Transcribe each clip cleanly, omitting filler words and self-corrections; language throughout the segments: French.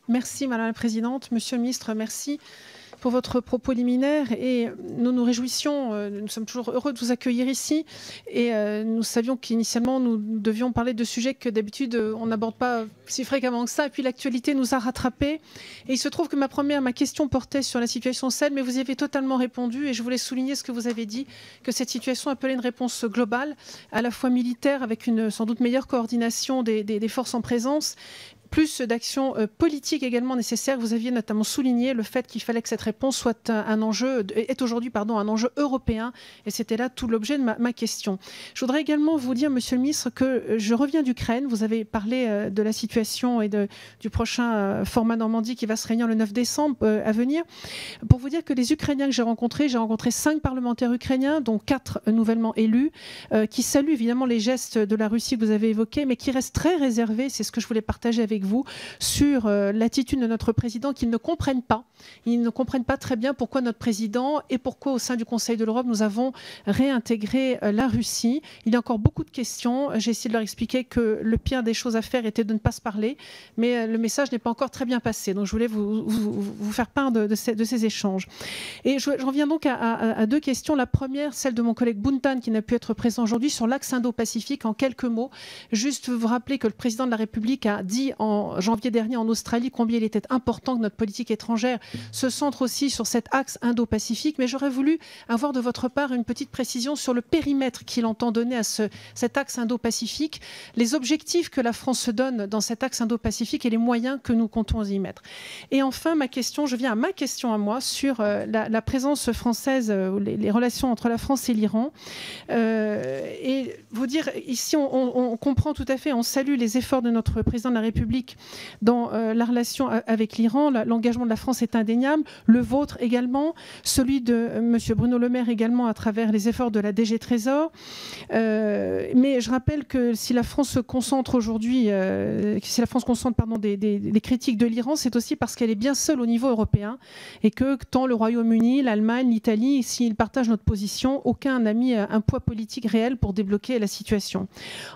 Merci Madame la Présidente. Monsieur le Ministre, merci pour votre propos liminaire et nous nous réjouissons, nous sommes toujours heureux de vous accueillir ici et nous savions qu'initialement nous devions parler de sujets que d'habitude on n'aborde pas si fréquemment que ça et puis l'actualité nous a rattrapés et il se trouve que ma question portait sur la situation au Sahel mais vous y avez totalement répondu et je voulais souligner ce que vous avez dit, que cette situation appelait une réponse globale, à la fois militaire avec une sans doute meilleure coordination des forces en présence, plus d'actions politiques également nécessaires. Vous aviez notamment souligné le fait qu'il fallait que cette réponse soit est aujourd'hui un enjeu européen. Et c'était là tout l'objet de ma question. Je voudrais également vous dire, Monsieur le Ministre, que je reviens d'Ukraine. Vous avez parlé de la situation et du prochain format Normandie qui va se réunir le 9 décembre à venir. Pour vous dire que les Ukrainiens que j'ai rencontré 5 parlementaires ukrainiens, dont 4 nouvellement élus, qui saluent évidemment les gestes de la Russie que vous avez évoqués, mais qui restent très réservés, c'est ce que je voulais partager avec vous, sur l'attitude de notre président, qu'ils ne comprennent pas. Ils ne comprennent pas très bien pourquoi notre président et pourquoi au sein du Conseil de l'Europe, nous avons réintégré la Russie. Il y a encore beaucoup de questions. J'ai essayé de leur expliquer que le pire des choses à faire était de ne pas se parler, mais le message n'est pas encore très bien passé. Donc je voulais vous faire part de ces échanges. Et je reviens donc à 2 questions. La première, celle de mon collègue Buntan, qui n'a pu être présent aujourd'hui, sur l'axe Indo-Pacifique. En quelques mots, juste vous rappeler que le président de la République a dit en janvier dernier en Australie combien il était important que notre politique étrangère se centre aussi sur cet axe Indo-Pacifique. Mais j'aurais voulu avoir de votre part une petite précision sur le périmètre qu'il entend donner à cet axe Indo-Pacifique, les objectifs que la France se donne dans cet axe Indo-Pacifique et les moyens que nous comptons y mettre. Et enfin, je viens à ma question à moi sur la présence française, les relations entre la France et l'Iran. Et vous dire, ici, on comprend tout à fait, on salue les efforts de notre président de la République dans la relation avec l'Iran. L'engagement de la France est indéniable, le vôtre également, celui de M. Bruno Le Maire également à travers les efforts de la DG Trésor. Mais je rappelle que si la France se concentre aujourd'hui, des critiques de l'Iran, c'est aussi parce qu'elle est bien seule au niveau européen et que tant le Royaume-Uni, l'Allemagne, l'Italie, s'ils partagent notre position, aucun n'a mis un poids politique réel pour débloquer la situation.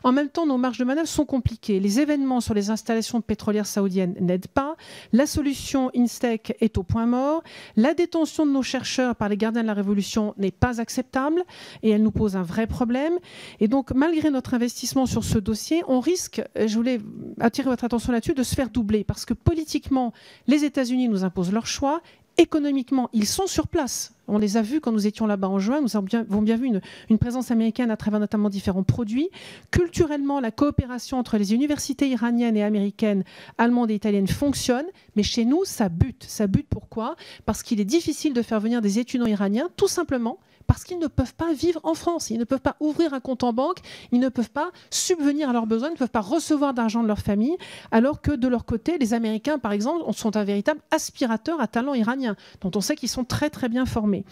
En même temps, nos marges de manœuvre sont compliquées. Les événements sur les installations pétrolières saoudiennes n'aident pas. La solution Instec est au point mort. La détention de nos chercheurs par les gardiens de la Révolution n'est pas acceptable et elle nous pose un vrai problème. Et donc, malgré notre investissement sur ce dossier, on risque, je voulais attirer votre attention là-dessus, de se faire doubler parce que politiquement, les États-Unis nous imposent leur choix. Économiquement, ils sont sur place. On les a vus quand nous étions là-bas en juin. Nous avons bien vu une présence américaine à travers notamment différents produits. Culturellement, la coopération entre les universités iraniennes et américaines, allemandes et italiennes fonctionne. Mais chez nous, ça bute. Ça bute pourquoi? Parce qu'il est difficile de faire venir des étudiants iraniens, tout simplement parce qu'ils ne peuvent pas vivre en France. Ils ne peuvent pas ouvrir un compte en banque, ils ne peuvent pas subvenir à leurs besoins, ils ne peuvent pas recevoir d'argent de leur famille, alors que de leur côté, les Américains, par exemple, sont un véritable aspirateur à talent iranien, dont on sait qu'ils sont très très bien formés.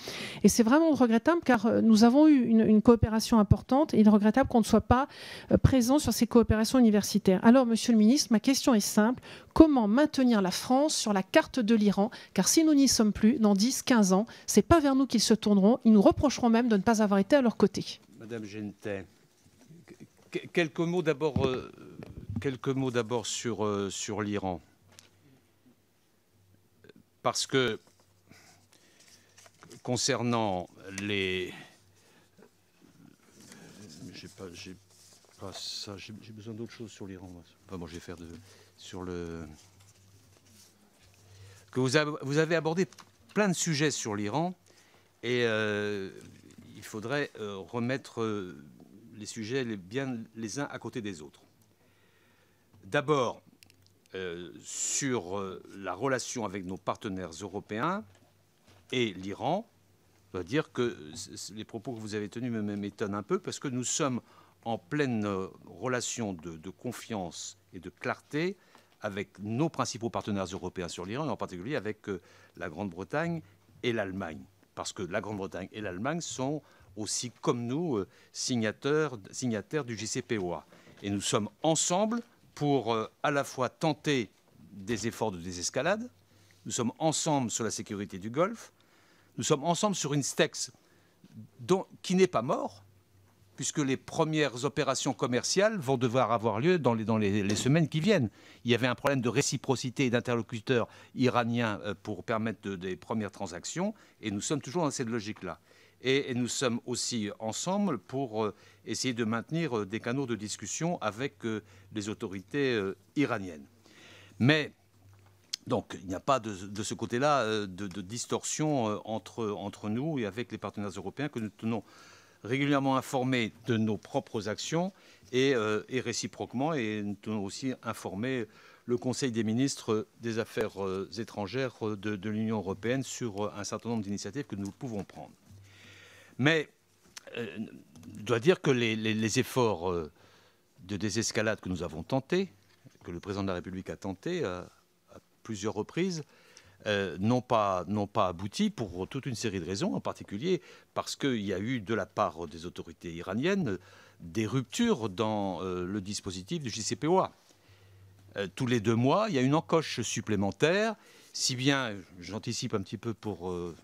Et c'est vraiment regrettable car nous avons eu une coopération importante et il est regrettable qu'on ne soit pas présent sur ces coopérations universitaires. Alors, Monsieur le Ministre, ma question est simple. Comment maintenir la France sur la carte de l'Iran? Car si nous n'y sommes plus, dans 10, 15 ans, ce n'est pas vers nous qu'ils se tourneront. Ils nous reprocheront même de ne pas avoir été à leur côté. Madame Genetet, quelques mots d'abord sur l'Iran. Parce que concernant les... J'ai pas ça, j'ai besoin d'autre chose sur l'Iran. Enfin bon, je vais faire sur le... Que vous avez abordé plein de sujets sur l'Iran et il faudrait remettre les sujets bien les uns à côté des autres. D'abord, sur la relation avec nos partenaires européens et l'Iran, je dois dire que les propos que vous avez tenus m'étonnent un peu parce que nous sommes en pleine relation de confiance et de clarté avec nos principaux partenaires européens sur l'Iran, et en particulier avec la Grande-Bretagne et l'Allemagne. Parce que la Grande-Bretagne et l'Allemagne sont aussi, comme nous, signataires du JCPOA. Et nous sommes ensemble pour à la fois tenter des efforts de désescalade, nous sommes ensemble sur la sécurité du Golfe, nous sommes ensemble sur une STEX qui n'est pas mort, puisque les premières opérations commerciales vont devoir avoir lieu dans les semaines qui viennent. Il y avait un problème de réciprocité et d'interlocuteurs iraniens pour permettre des premières transactions, et nous sommes toujours dans cette logique-là. Et nous sommes aussi ensemble pour essayer de maintenir des canaux de discussion avec les autorités iraniennes. Mais, donc, il n'y a pas de ce côté-là de distorsion entre nous et avec les partenaires européens que nous tenons régulièrement informés de nos propres actions et réciproquement. Et nous tenons aussi informer le Conseil des ministres des Affaires étrangères de l'Union européenne sur un certain nombre d'initiatives que nous pouvons prendre. Mais je dois dire que les efforts de désescalade que nous avons tentés, que le président de la République a tenté à plusieurs reprises, n'ont pas abouti pour toute une série de raisons, en particulier parce qu'il y a eu de la part des autorités iraniennes des ruptures dans le dispositif du JCPOA. Tous les 2 mois, il y a une encoche supplémentaire, si bien, j'anticipe un petit peu pour... M.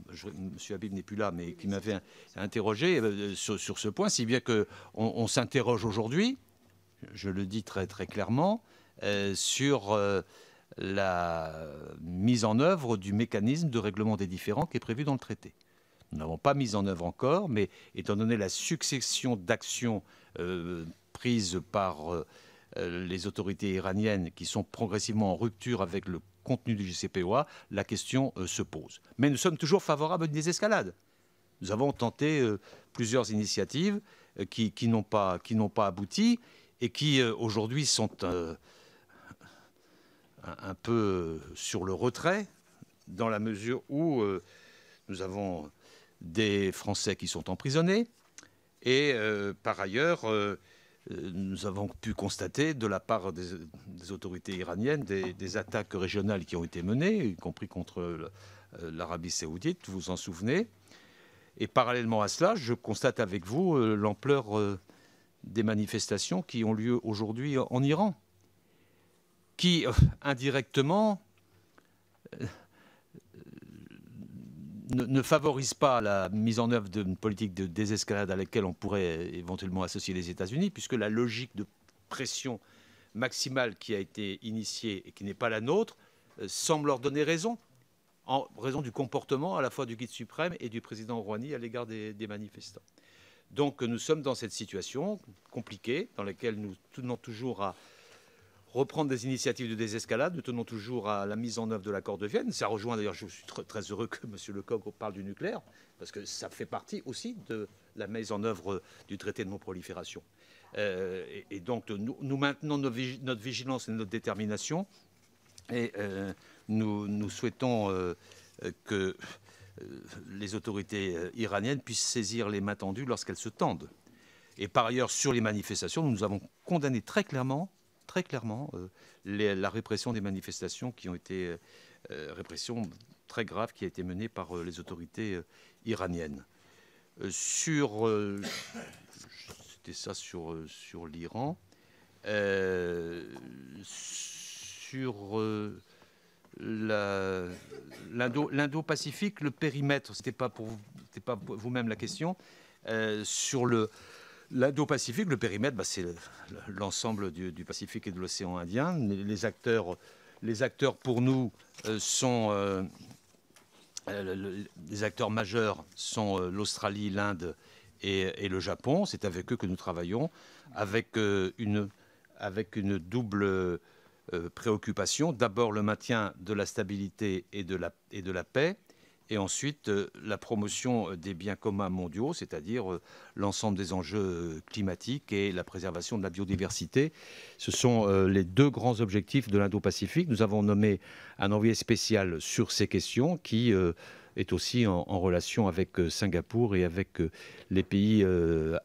Habib n'est plus là, mais qui m'avait interrogé sur ce point, si bien qu'on s'interroge aujourd'hui, je le dis très, très clairement, sur la mise en œuvre du mécanisme de règlement des différends qui est prévu dans le traité. Nous n'avons pas mis en œuvre encore, mais étant donné la succession d'actions prises par les autorités iraniennes qui sont progressivement en rupture avec le contenu du JCPOA, la question se pose. Mais nous sommes toujours favorables à une désescalade. Nous avons tenté plusieurs initiatives qui n'ont pas abouti et qui aujourd'hui sont un peu sur le retrait, dans la mesure où nous avons des Français qui sont emprisonnés et par ailleurs nous avons pu constater de la part des autorités iraniennes des attaques régionales qui ont été menées, y compris contre l'Arabie saoudite, vous vous en souvenez. Et parallèlement à cela, je constate avec vous l'ampleur des manifestations qui ont lieu aujourd'hui en Iran, qui indirectement ne favorise pas la mise en œuvre d'une politique de désescalade à laquelle on pourrait éventuellement associer les États-Unis, puisque la logique de pression maximale qui a été initiée et qui n'est pas la nôtre semble leur donner raison, en raison du comportement à la fois du guide suprême et du président Rouhani à l'égard des manifestants. Donc nous sommes dans cette situation compliquée, dans laquelle nous tenons toujours à reprendre des initiatives de désescalade. Nous tenons toujours à la mise en œuvre de l'accord de Vienne. Ça rejoint d'ailleurs, je suis très heureux que M. Lecoq parle du nucléaire, parce que ça fait partie aussi de la mise en œuvre du traité de non-prolifération. Et donc nous maintenons notre vigilance et notre détermination. Et nous souhaitons que les autorités iraniennes puissent saisir les mains tendues lorsqu'elles se tendent. Et par ailleurs, sur les manifestations, nous avons condamné très clairement la répression des manifestations qui ont été répression très grave qui a été menée par les autorités iraniennes. C'était ça sur l'Iran. Sur l'Indo-Pacifique, le périmètre, c'était pas vous-même la question. Sur l'Indo-Pacifique, le périmètre, c'est l'ensemble du Pacifique et de l'océan Indien. Les acteurs pour nous sont... les acteurs majeurs sont l'Australie, l'Inde et le Japon. C'est avec eux que nous travaillons, avec une double préoccupation. D'abord, le maintien de la stabilité et de la paix. Et ensuite, la promotion des biens communs mondiaux, c'est-à-dire l'ensemble des enjeux climatiques et la préservation de la biodiversité. Ce sont les 2 grands objectifs de l'Indo-Pacifique. Nous avons nommé un envoyé spécial sur ces questions qui est aussi en relation avec Singapour et avec les pays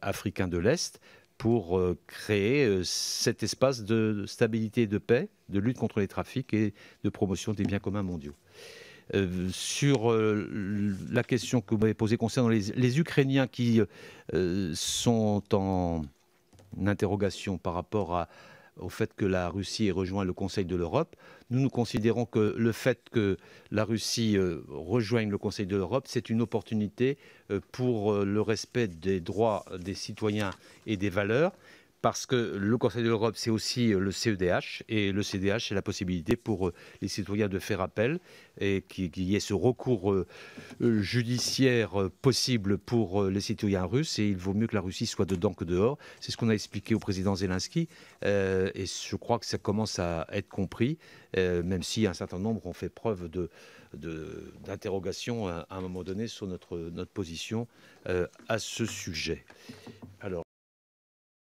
africains de l'Est pour créer cet espace de stabilité et de paix, de lutte contre les trafics et de promotion des biens communs mondiaux. Sur la question que vous m'avez posée concernant les Ukrainiens qui sont en interrogation par rapport au fait que la Russie ait rejoint le Conseil de l'Europe. Nous considérons que le fait que la Russie rejoigne le Conseil de l'Europe, c'est une opportunité pour le respect des droits des citoyens et des valeurs, parce que le Conseil de l'Europe, c'est aussi le CEDH, et le CEDH, c'est la possibilité pour les citoyens de faire appel et qu'il y ait ce recours judiciaire possible pour les citoyens russes, et il vaut mieux que la Russie soit dedans que dehors. C'est ce qu'on a expliqué au président Zelensky, et je crois que ça commence à être compris, même si un certain nombre ont fait preuve d'interrogation à un moment donné sur notre position à ce sujet.